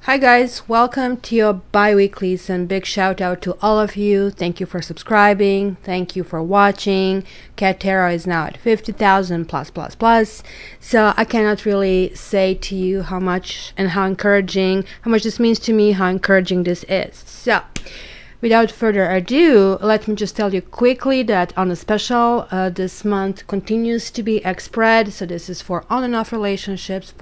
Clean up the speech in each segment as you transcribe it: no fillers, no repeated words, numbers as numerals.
Hi guys, welcome to your bi-weeklies and big shout out to all of you. Thank you for subscribing. Thank you for watching. Cat Tarot is now at 50,000 plus. So I cannot really say to you how much and how much this means to me, how encouraging this is. So without further ado, let me just tell you quickly that on a special, this month continues to be X-Spread. So this is for on and off relationships,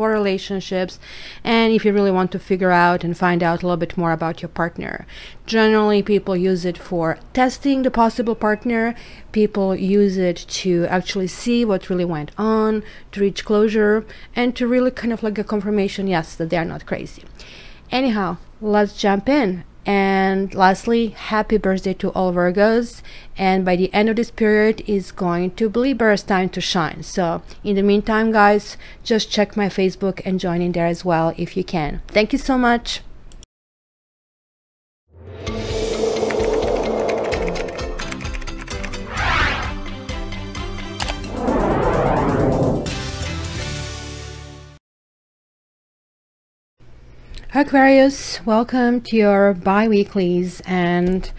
and if you really want to figure out and find out a little bit more about your partner. Generally, people use it for testing the possible partner. People use it to actually see what really went on, to reach closure, and to really kind of like a confirmation, yes, that they're not crazy. Anyhow, let's jump in. And lastly, happy birthday to all Virgos, and by the end of this period is going to be Libera's time to shine. So in the meantime guys, just check my Facebook and join in there as well if you can. Thank you so much. Aquarius, welcome to your bi-weeklies, and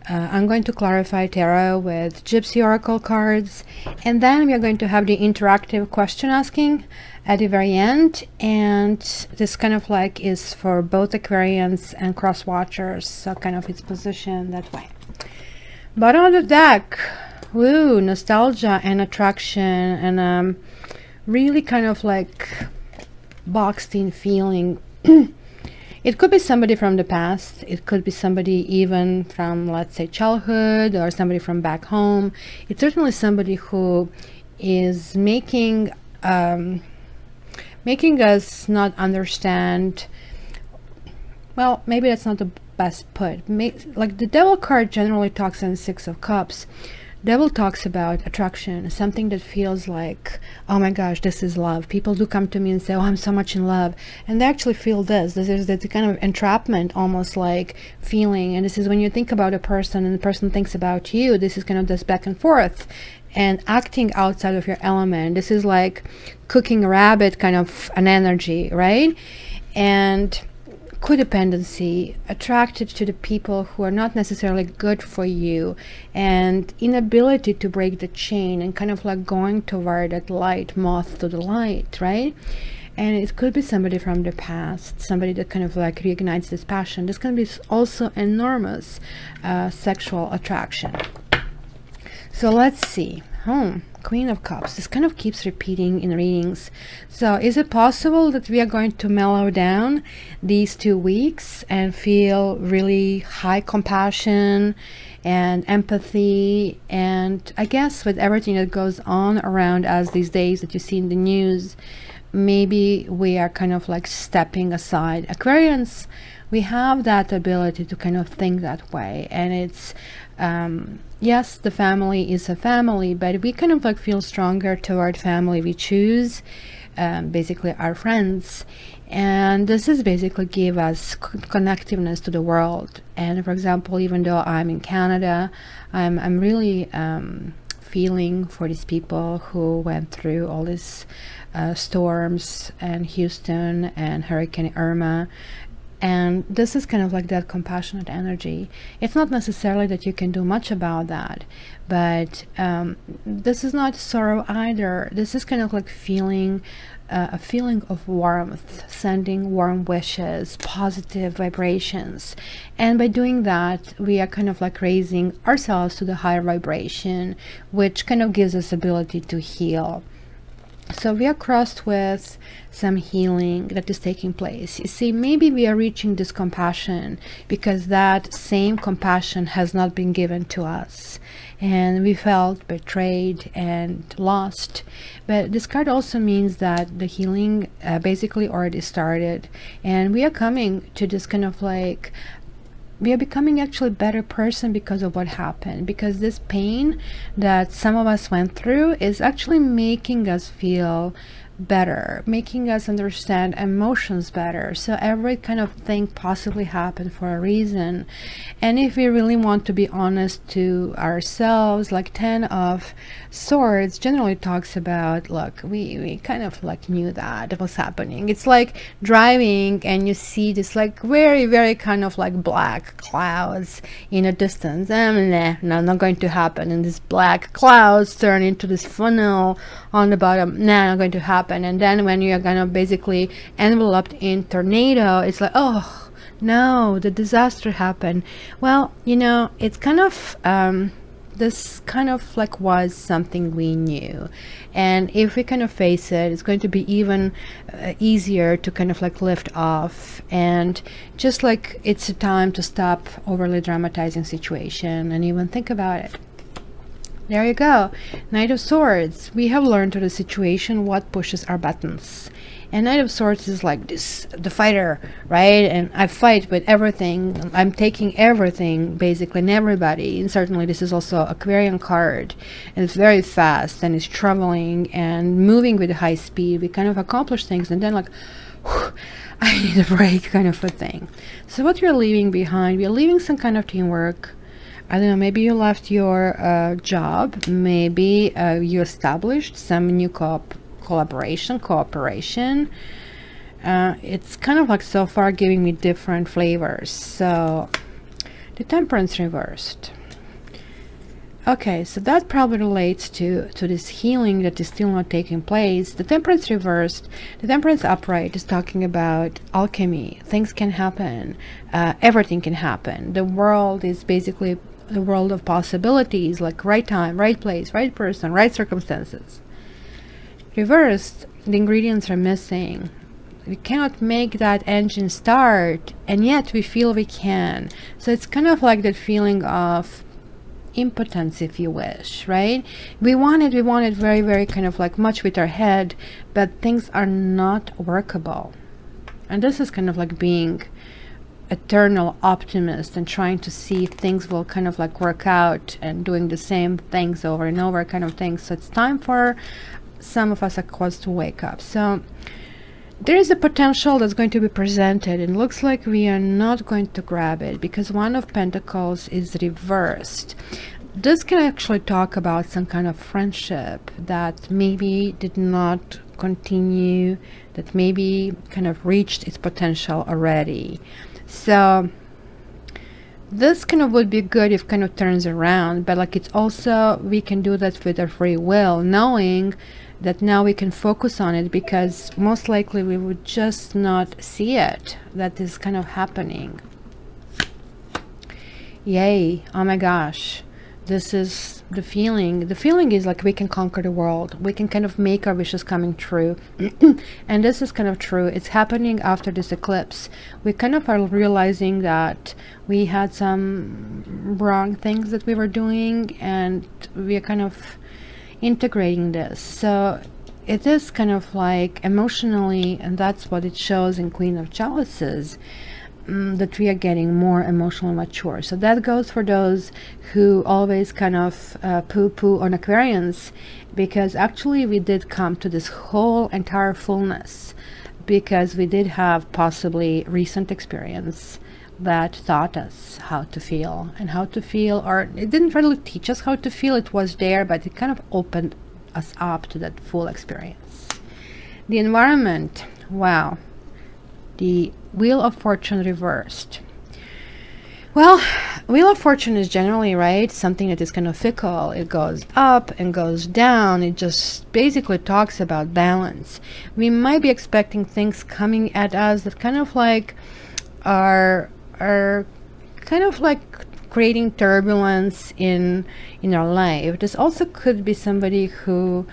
I'm going to clarify tarot with Gypsy Oracle cards, and then we are going to have the interactive question asking at the very end, and this kind of like is for both Aquarians and cross watchers, so kind of its position that way. Bottom of the deck, woo, nostalgia and attraction, and really kind of like boxed in feeling. It could be somebody from the past. It could be somebody even from, let's say, childhood, or somebody from back home. It's certainly somebody who is making us not understand. Well, maybe that's not the best put. Like the Devil card generally talks in Six of Cups. Devil talks about attraction, something that feels like, oh my gosh, this is love. People do come to me and say, oh, I'm so much in love, and they actually feel this is the kind of entrapment, almost like feeling. And this is when you think about a person and the person thinks about you. This is kind of this back and forth and acting outside of your element. This is like cooking a rabbit, kind of an energy, right? And codependency, attracted to the people who are not necessarily good for you, and inability to break the chain, and kind of like going toward that light, moth to the light, right? And it could be somebody from the past, somebody that kind of like reignites this passion. This can be also enormous sexual attraction. So let's see. Queen of Cups. This kind of keeps repeating in readings. So is it possible that we are going to mellow down these 2 weeks and feel really high compassion and empathy? And I guess with everything that goes on around us these days that you see in the news, maybe we are kind of like stepping aside. Aquarians, we have that ability to kind of think that way, and it's yes, the family is a family, but we kind of like feel stronger toward family we choose, basically our friends. And this is basically give us connectiveness to the world. And for example, even though I'm in Canada, I'm really feeling for these people who went through all these storms, and Houston and Hurricane Irma. And this is kind of like that compassionate energy. It's not necessarily that you can do much about that, but this is not sorrow either. This is kind of like feeling a feeling of warmth, sending warm wishes, positive vibrations. And by doing that, we are kind of like raising ourselves to the higher vibration, which kind of gives us ability to heal. So we are crossed with some healing that is taking place. You see, maybe we are reaching this compassion because that same compassion has not been given to us, and we felt betrayed and lost. But this card also means that the healing basically already started, and we are coming to this kind of like, we are becoming actually a better person because of what happened, because this pain that some of us went through is actually making us feel better, making us understand emotions better. So every kind of thing possibly happened for a reason. And if we really want to be honest to ourselves, like 10 of Swords generally talks about, look, we kind of like knew that it was happening. It's like driving and you see this like very, very kind of like black clouds in a distance. Nah, not going to happen. And these black clouds turn into this funnel on the bottom. Nah, not going to happen. And then when you're kind of basically enveloped in tornado, it's like, oh no, the disaster happened. Well, you know, it's kind of this kind of like was something we knew, and if we kind of face it, it's going to be even easier to kind of like lift off, and just like it's a time to stop overly dramatizing situation and even think about it. There you go. Knight of Swords. We have learned to the situation what pushes our buttons. And Knight of Swords is like this, the fighter, right? And I fight with everything. I'm taking everything, basically, and everybody. And certainly this is also Aquarian card. And it's very fast, and it's traveling and moving with high speed. We kind of accomplish things, and then like, whew, I need a break kind of a thing. So what you're leaving behind, you're leaving some kind of teamwork. I don't know, maybe you left your job. Maybe you established some new cooperation. It's kind of like so far giving me different flavors. So the Temperance reversed. Okay, so that probably relates to this healing that is still not taking place. The Temperance reversed, the Temperance upright is talking about alchemy. Things can happen, everything can happen. The world is basically the world of possibilities, like right time, right place, right person, right circumstances. Reversed, the ingredients are missing. We cannot make that engine start, and yet we feel we can. So it's kind of like that feeling of impotence, if you wish, right? We want it very, very kind of like much with our head, but things are not workable. And this is kind of like being eternal optimist and trying to see if things will kind of like work out and doing the same things over and over kind of things. So it's time for some of us, of course, to wake up. So there is a potential that's going to be presented, and looks like we are not going to grab it because One of Pentacles is reversed. This can actually talk about some kind of friendship that maybe did not continue, that maybe kind of reached its potential already. So this kind of would be good if kind of turns around, but like it's also, we can do that with our free will, knowing that now we can focus on it, because most likely we would just not see it that is kind of happening. Yay, oh my gosh, this is the feeling. The feeling is like we can conquer the world, we can kind of make our wishes coming true. And this is kind of true. It's happening after this eclipse. We kind of are realizing that we had some wrong things that we were doing, and we are kind of integrating this. So it is kind of like emotionally, and that's what it shows in Queen of Chalices, that we are getting more emotionally mature. So that goes for those who always kind of poo-poo on Aquarians, because actually we did come to this whole entire fullness because we did have possibly recent experience that taught us how to feel and how to feel, or it didn't really teach us how to feel, it was there, but it kind of opened us up to that full experience. The environment, wow, the Wheel of Fortune reversed. Well, Wheel of Fortune is generally, right, something that is kind of fickle. It goes up and goes down. It just basically talks about balance. We might be expecting things coming at us that kind of like are kind of like creating turbulence in our life. This also could be somebody who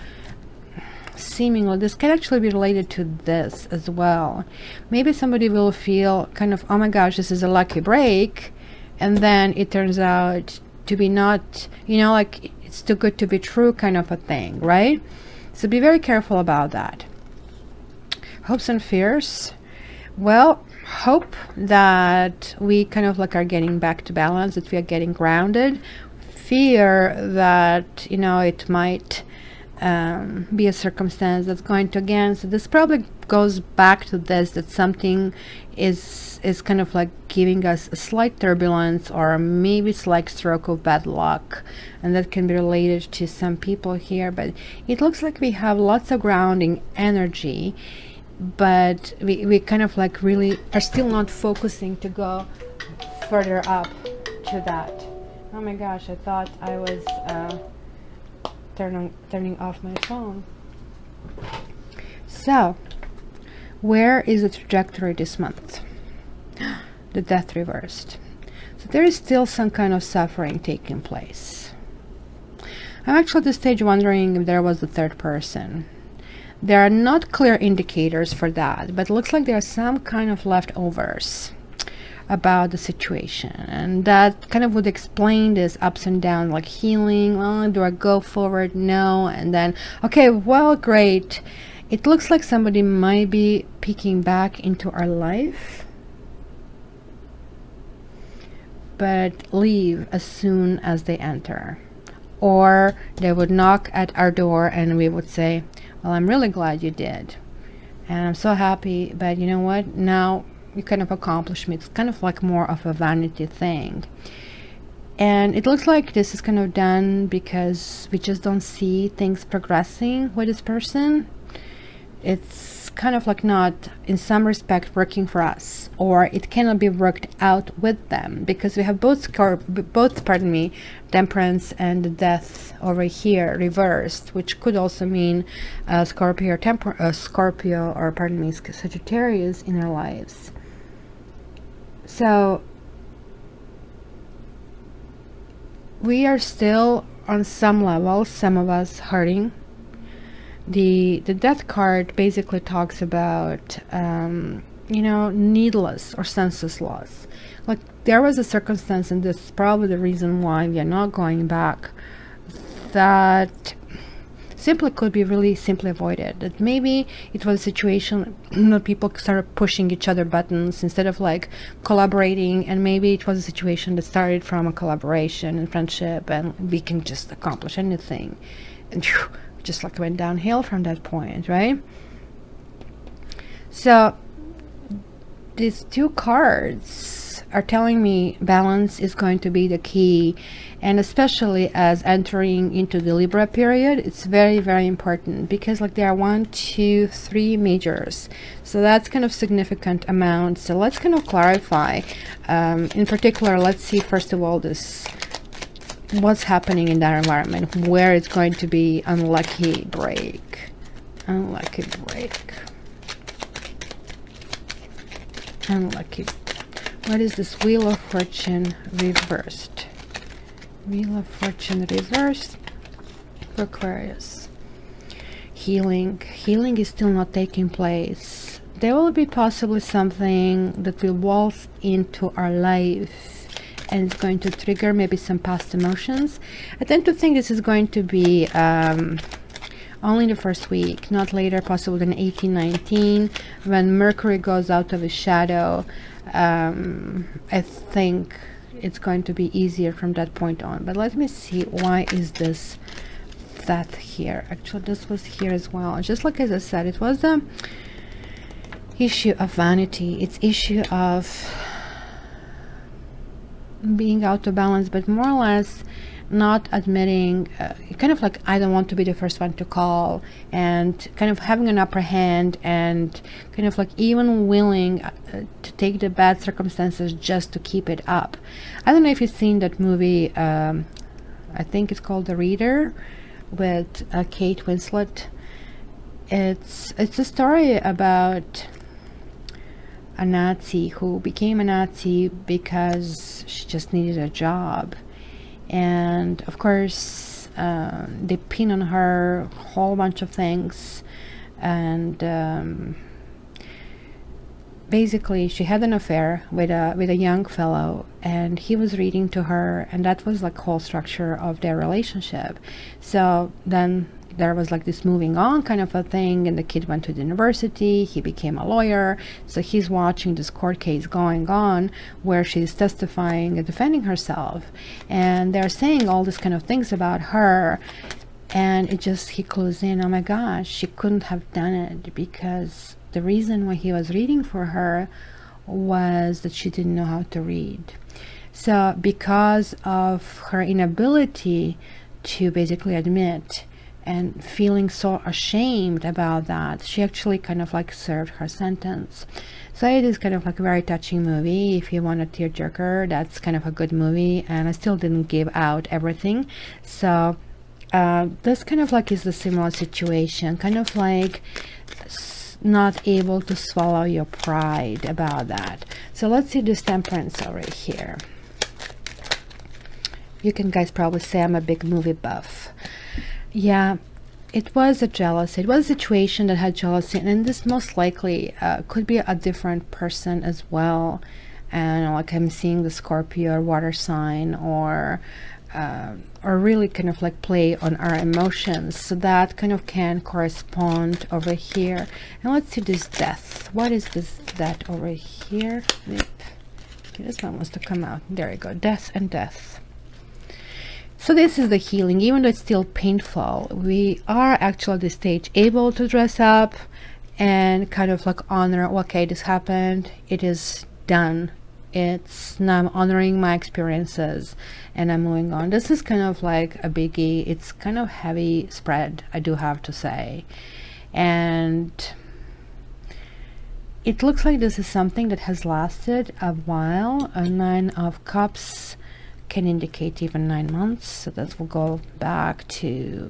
seemingly, this can actually be related to this as well. Maybe somebody will feel kind of, oh my gosh, this is a lucky break, and then it turns out to be not, you know, like it's too good to be true kind of a thing, right? So be very careful about that. Hopes and fears. Well, hope that we kind of like are getting back to balance, that we are getting grounded. Fear that, you know, it might be a circumstance that's going to, again, so this probably goes back to this, that something is kind of like giving us a slight turbulence, or maybe slight stroke of bad luck, and that can be related to some people here. But it looks like we have lots of grounding energy, but we kind of like really are still not focusing to go further up to that. Oh my gosh, I thought I was turning off my phone. So where is the trajectory this month? The Death reversed. So there is still some kind of suffering taking place. I'm actually at this stage wondering if there was a third person. There are not clear indicators for that, but it looks like there are some kind of leftovers about the situation, and that kind of would explain this ups and downs, like healing. Well, do I go forward? No. And then, okay, well, great. It looks like somebody might be peeking back into our life, but leave as soon as they enter. Or they would knock at our door and we would say, well, I'm really glad you did, and I'm so happy, but you know what, now you kind of accomplished me. It's kind of like more of a vanity thing. And it looks like this is kind of done because we just don't see things progressing with this person. It's kind of like not, in some respect, working for us, or it cannot be worked out with them, because we have both Temperance and the Death over here reversed, which could also mean Scorpio or pardon me, Sagittarius in our lives. So we are still on some level, some of us, hurting. The Death card basically talks about you know, needless or senseless loss. Like there was a circumstance, and this is probably the reason why we are not going back, that simply could be really simply avoided. That maybe it was a situation that people started pushing each other buttons instead of like collaborating, and maybe it was a situation that started from a collaboration and friendship, and we can just accomplish anything, and just like went downhill from that point, right? So these two cards are telling me balance is going to be the key, and especially as entering into the Libra period, it's very, very important, because like there are 1, 2, 3 majors, so that's kind of significant amount. So let's kind of clarify. In particular, let's see first of all this, what's happening in that environment, where it's going to be unlucky break. Unlucky break. Unlucky. What is this? Wheel of Fortune reversed. Wheel of Fortune reversed for Aquarius. Healing. Healing is still not taking place. There will be possibly something that will waltz into our life, and it's going to trigger maybe some past emotions. I tend to think this is going to be only in the first week, not later, possibly than 18, 19, when Mercury goes out of his shadow. I think it's going to be easier from that point on. But let me see, why is this that here? Actually, this was here as well. Just like as I said, it was the issue of vanity. It's issue of being out of balance, but more or less not admitting, kind of like, I don't want to be the first one to call, and kind of having an upper hand, and kind of like even willing to take the bad circumstances just to keep it up. I don't know if you've seen that movie, I think it's called The Reader, with Kate Winslet. It's a story about a Nazi who became a Nazi because she just needed a job. And of course they pin on her a whole bunch of things, and basically she had an affair with a young fellow, and he was reading to her, and that was like whole structure of their relationship. So then there was like this moving on kind of a thing, and the kid went to the university, he became a lawyer, so he's watching this court case going on where she's testifying and defending herself, and they're saying all these kind of things about her, And he clues in, oh my gosh, she couldn't have done it because the reason why he was reading for her was that she didn't know how to read. So because of her inability to basically admit and feeling so ashamed about that, she actually kind of like served her sentence. So it is kind of like a very touching movie. If you want a tearjerker, that's kind of a good movie. And I still didn't give out everything. So this kind of like is the similar situation, kind of like not able to swallow your pride about that. So let's see this Temperance over here. You can guys probably say I'm a big movie buff. Yeah, it was a jealousy. It was a situation that had jealousy, and this most likely could be a different person as well. And like I'm seeing the Scorpio or water sign, or really kind of like play on our emotions. So that kind of can correspond over here. And let's see this Death. What is this Death over here? Okay, this one wants to come out. There you go. Death and Death. So this is the healing. Even though it's still painful, we are actually at this stage able to dress up and kind of like honor, okay, this happened, it is done. It's now I'm honoring my experiences and I'm moving on. This is kind of like a biggie. It's kind of heavy spread, I do have to say. And it looks like this is something that has lasted a while. A 9 of Cups can indicate even 9 months, so that will go back to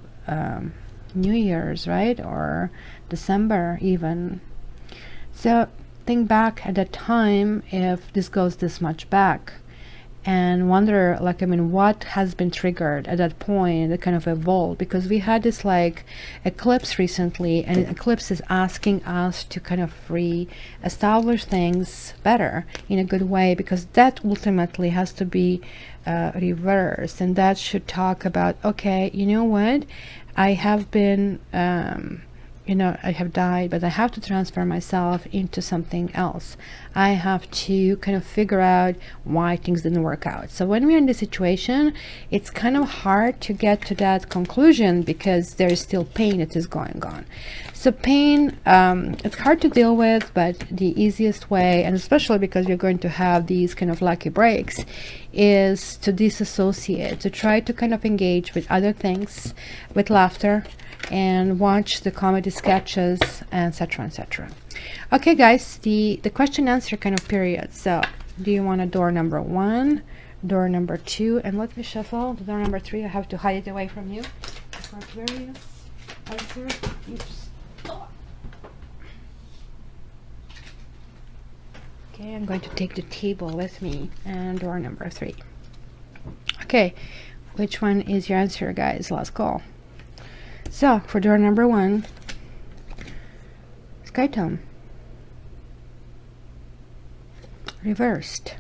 New Year's, right, or December even. So think back at that time, if this goes this much back, and wonder, like, I mean, what has been triggered at that point that kind of evolved, because we had this like eclipse recently, and eclipse is asking us to kind of re-establish things better in a good way, because that ultimately has to be reversed, and that should talk about, okay, you know what, I have been you know, I have died, but I have to transfer myself into something else. I have to kind of figure out why things didn't work out. So when we're in this situation, it's kind of hard to get to that conclusion because there is still pain that is going on. So pain, it's hard to deal with, but the easiest way, and especially because you're going to have these kind of lucky breaks, is to disassociate, to try to kind of engage with other things, with laughter, and watch the comedy sketches, etc, etc. Okay guys, the question answer kind of period. So do you want a door number 1, door number 2, and let me shuffle the door number 3. I have to hide it away from you for Aquarius answer. Oops. Okay, I'm going to take the table with me, and door number 3. Okay, which one is your answer, guys? Last call. So for door number 1, Sky Tone reversed.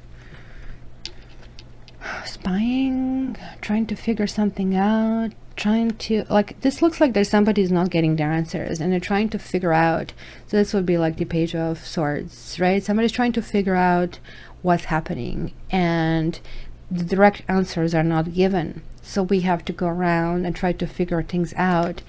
Spying, trying to figure something out, trying to, like, this looks like there's somebody who's not getting their answers and they're trying to figure out. So this would be like the Page of Swords, right? Somebody's trying to figure out what's happening and the direct answers are not given. So we have to go around and try to figure things out.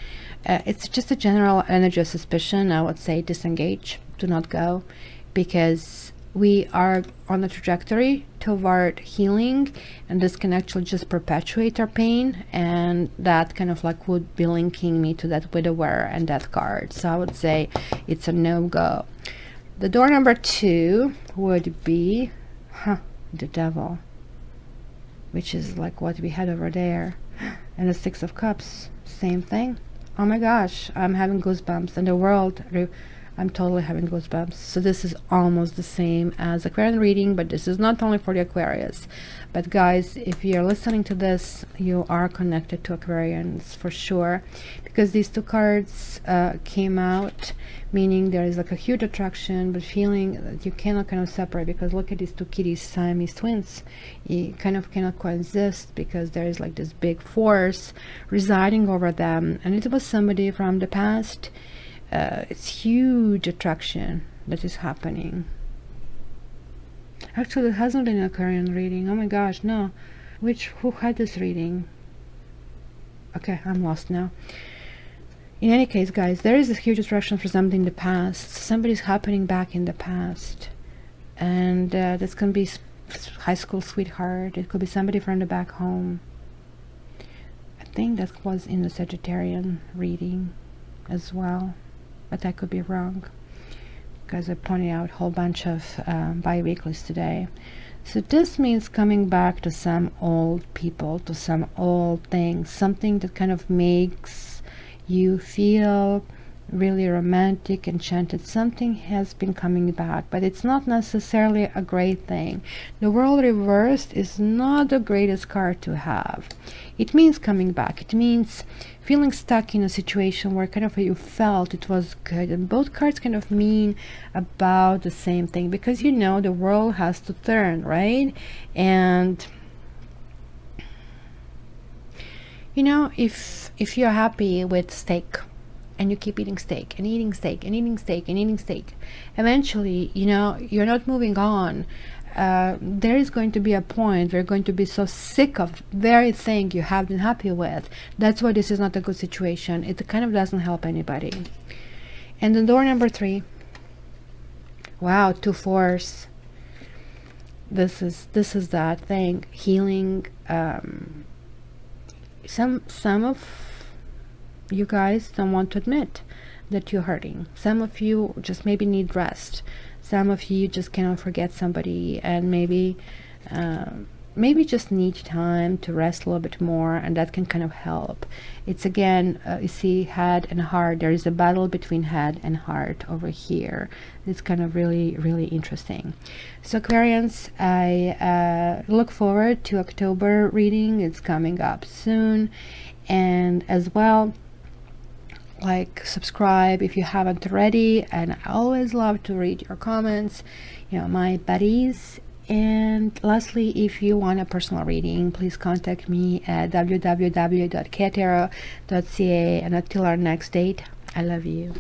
It's just a general energy of suspicion. I would say disengage, do not go, because we are on a trajectory toward healing, and this can actually just perpetuate our pain, and that kind of like would be linking me to that widower and that card. So I would say it's a no-go. The door number 2 would be the Devil, which is like what we had over there, and the 6 of Cups, same thing. Oh my gosh, I'm having goosebumps, and the world, I'm totally having goosebumps. So this is almost the same as Aquarian reading, but this is not only for the Aquarius. But guys, if you're listening to this, you are connected to Aquarians for sure, because these 2 cards came out, meaning there is like a huge attraction, but feeling that you cannot kind of separate, because look at these 2 kitties, Siamese twins. You kind of cannot coexist because there is like this big force residing over them, and it was somebody from the past. It's huge attraction that is happening. Actually, it hasn't been an Aquarian reading. Oh my gosh, no. Who had this reading? Okay, I'm lost now. In any case, guys, there is a huge attraction for something in the past. Somebody's happening back in the past, and this can be high school sweetheart. It could be somebody from the back home. I think that was in the Sagittarian reading as well, but I could be wrong, because I pointed out a whole bunch of bi-weeklies today. So this means coming back to some old people, to some old things, something that kind of makes you feel really romantic, enchanted. Something has been coming back, but it's not necessarily a great thing. The World reversed is not the greatest card to have. It means coming back. It means feeling stuck in a situation where kind of you felt it was good, and both cards kind of mean about the same thing, because you know the world has to turn, right? And you know, if you're happy with steak and you keep eating steak and eating steak and eating steak and eating steak, eventually, you know, you're not moving on. There is going to be a point where you're going to be so sick of the very thing you have been happy with. That's why this is not a good situation. It kind of doesn't help anybody. And then door number 3. Wow, 2 4s. This is that thing, healing. Some of you guys don't want to admit that you're hurting. Some of you just maybe need rest. Some of you just cannot forget somebody, and maybe just need time to rest a little bit more, and that can kind of help. It's again, you see, head and heart. There is a battle between head and heart over here. It's kind of really, really interesting. So Aquarians, I look forward to October reading. It's coming up soon. And as well, like, subscribe if you haven't already, and I always love to read your comments, you know, my buddies. And lastly, if you want a personal reading, please contact me at www.katero.ca. And until our next date, I love you.